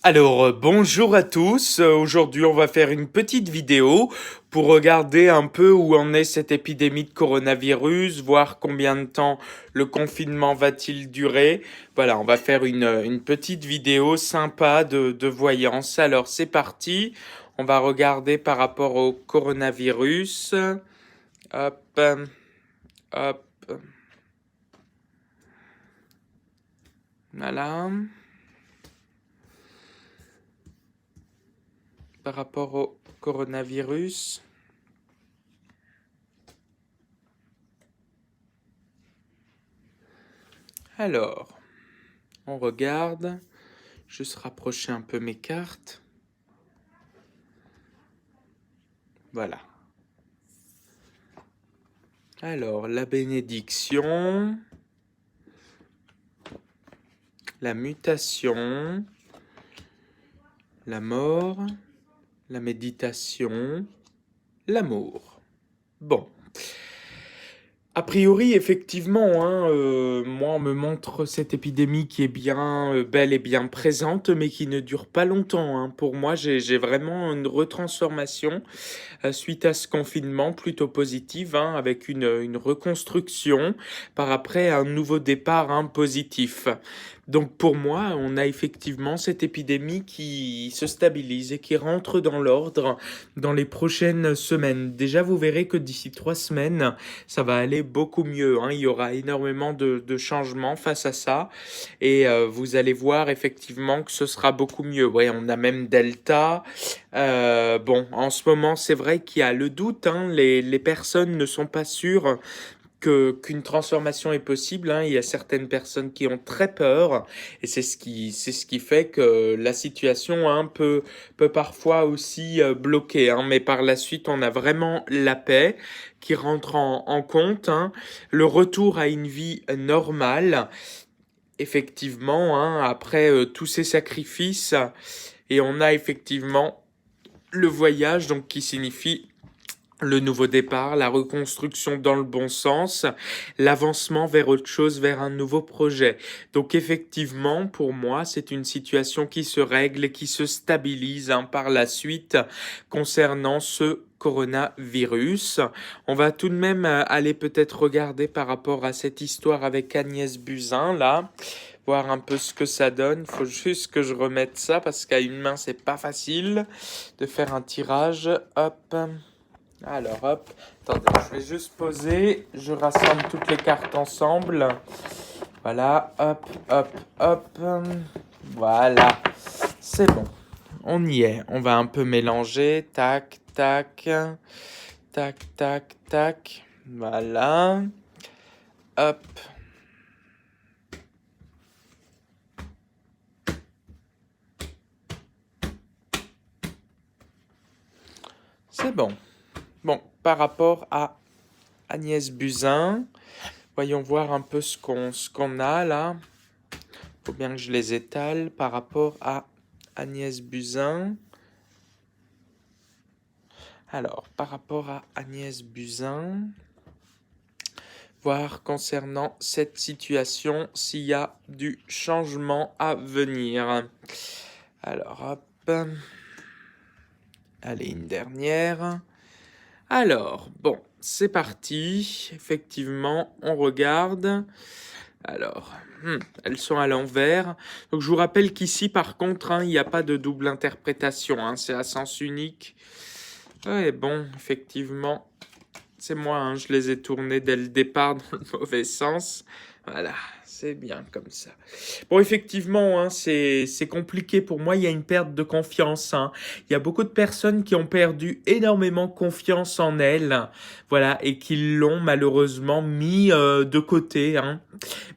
Alors, bonjour à tous. Aujourd'hui, on va faire une petite vidéo pour regarder un peu où en est cette épidémie de coronavirus, voir combien de temps le confinement va-t-il durer. Voilà, on va faire une petite vidéo sympa de voyance. Alors, c'est parti. On va regarder par rapport au coronavirus. Hop, hop. Voilà. Par rapport au coronavirus. Alors, on regarde. Juste rapprocher un peu mes cartes. Voilà. Alors, la bénédiction, la mutation, la mort, la méditation, l'amour. Bon. A priori, effectivement, moi, on me montre cette épidémie qui est bien belle et bien présente, mais qui ne dure pas longtemps, hein. Pour moi, j'ai vraiment une retransformation suite à ce confinement plutôt positive, hein, avec une reconstruction par après un nouveau départ, hein, positif. Donc pour moi, on a effectivement cette épidémie qui se stabilise et qui rentre dans l'ordre dans les prochaines semaines. Déjà, vous verrez que d'ici 3 semaines, ça va aller beaucoup mieux, hein. Il y aura énormément de changements face à ça et vous allez voir effectivement que ce sera beaucoup mieux. Ouais, on a même Delta. Bon, en ce moment, c'est vrai qu'il y a le doute, hein. Les personnes ne sont pas sûres qu'une transformation est possible, hein. Il y a certaines personnes qui ont très peur et c'est ce qui fait que la situation, hein, peut parfois aussi bloquer, hein. Mais par la suite, on a vraiment la paix qui rentre en compte, hein. Le retour à une vie normale, effectivement, hein, après tous ces sacrifices, et on a effectivement le voyage, donc qui signifie le nouveau départ, la reconstruction dans le bon sens, l'avancement vers autre chose, vers un nouveau projet. Donc effectivement, pour moi, c'est une situation qui se règle et qui se stabilise, hein, par la suite concernant ce coronavirus. On va tout de même aller peut-être regarder par rapport à cette histoire avec Agnès Buzyn, là, voir un peu ce que ça donne. Il faut juste que je remette ça parce qu'à une main, c'est pas facile de faire un tirage. Hop. Alors, hop, attendez, je vais juste poser, je rassemble toutes les cartes ensemble. Voilà, hop, hop, hop. Voilà, c'est bon, on y est. On va un peu mélanger, tac, tac, tac, tac, tac. Voilà, hop. C'est bon. Bon, par rapport à Agnès Buzyn, voyons voir un peu ce qu'on a là. Faut bien que je les étale par rapport à Agnès Buzyn. Alors, par rapport à Agnès Buzyn, voir concernant cette situation s'il y a du changement à venir. Alors, hop. Allez, une dernière. Alors, bon, c'est parti. Effectivement, on regarde. Alors, elles sont à l'envers. Donc, je vous rappelle qu'ici, par contre, hein, il n'y a pas de double interprétation, hein, c'est à sens unique. Ouais, bon, effectivement, c'est moi, hein, je les ai tournés dès le départ dans le mauvais sens. Voilà, c'est bien comme ça. Bon, effectivement, hein, c'est compliqué pour moi. Il y a une perte de confiance, hein. Il y a beaucoup de personnes qui ont perdu énormément confiance en elles, voilà, et qui l'ont malheureusement mis de côté, hein.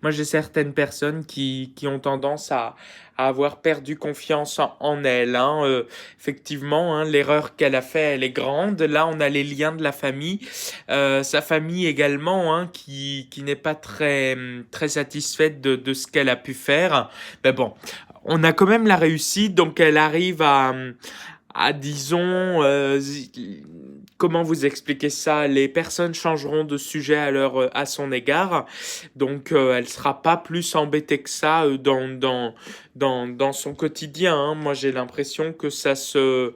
Moi, j'ai certaines personnes qui ont tendance à avoir perdu confiance en elles, hein. Effectivement, hein, l'erreur qu'elle a fait, elle est grande. Là, on a les liens de la famille. Sa famille également, hein, qui n'est pas très satisfaite de ce qu'elle a pu faire. Mais bon, on a quand même la réussite, donc elle arrive disons, comment vous expliquer ça? Les personnes changeront de sujet à son égard, donc elle sera pas plus embêtée que ça dans son quotidien, hein. Moi, j'ai l'impression que ça se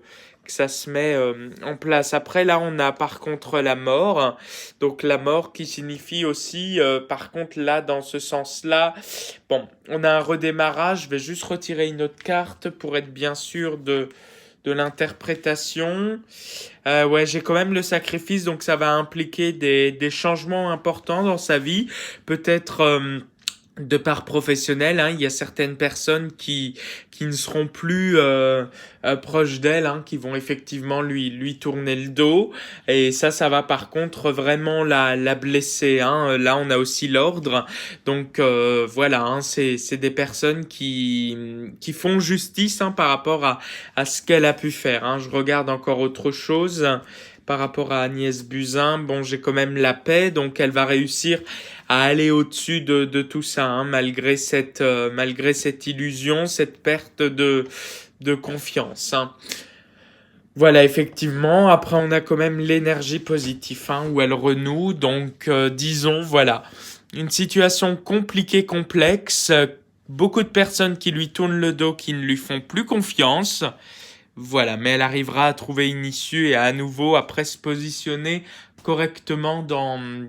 met en place. Après, là, on a par contre la mort. Donc la mort qui signifie aussi, par contre, là, dans ce sens-là, bon, on a un redémarrage. Je vais juste retirer une autre carte pour être bien sûr de l'interprétation. Ouais, j'ai quand même le sacrifice, donc ça va impliquer des changements importants dans sa vie. Peut-être de part professionnelle, hein, il y a certaines personnes qui ne seront plus proches d'elle, hein, qui vont effectivement lui tourner le dos. Et ça va par contre vraiment la blesser, hein. Là, on a aussi l'ordre. Donc voilà, hein, c'est des personnes qui font justice, hein, par rapport à ce qu'elle a pu faire, hein. Je regarde encore autre chose par rapport à Agnès Buzyn. Bon, j'ai quand même la paix, donc elle va réussir à aller au-dessus de tout ça, hein, malgré cette illusion, cette perte de confiance, hein. Voilà, effectivement. Après, on a quand même l'énergie positive, hein, où elle renoue. Donc, disons, voilà, une situation compliquée, complexe. Beaucoup de personnes qui lui tournent le dos, qui ne lui font plus confiance. Voilà, mais elle arrivera à trouver une issue et à nouveau après se positionner correctement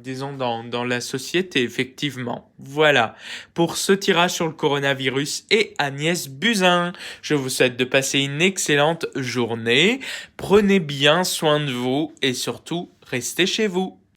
disons, dans la société, effectivement. Voilà, pour ce tirage sur le coronavirus et Agnès Buzyn. Je vous souhaite de passer une excellente journée. Prenez bien soin de vous et surtout, restez chez vous.